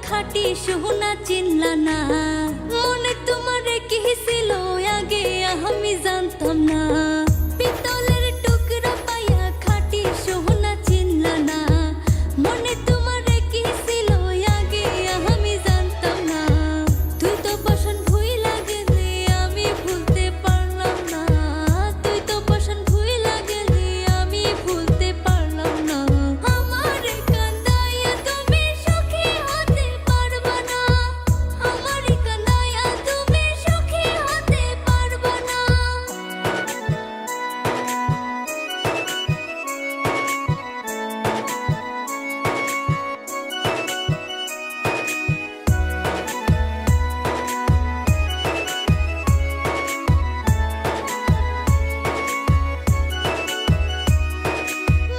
খাটি সোনা চিনলা না, মনে তোমার কি ছিল আগে আমি জানতাম না। পিতলের টুকরা পাইয়া খাটি সোনা চিনলা না, মনে তোমার কি ছিল আগে আমি জানতাম না। তুই তো বসন ভুইলা গেলি আমি ভুলতে পারলাম না, তুই তো বসন ভুইলা গেলি আমি ভুলতে পারলাম না। আমার কান্দাইয়া তুমি সুখী হতে পারবা না, আমার কান্দাইয়া তুমি সুখী হতে পারবা না।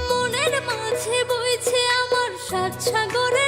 মনের মাঝে বইছে আমার সাত সাগরে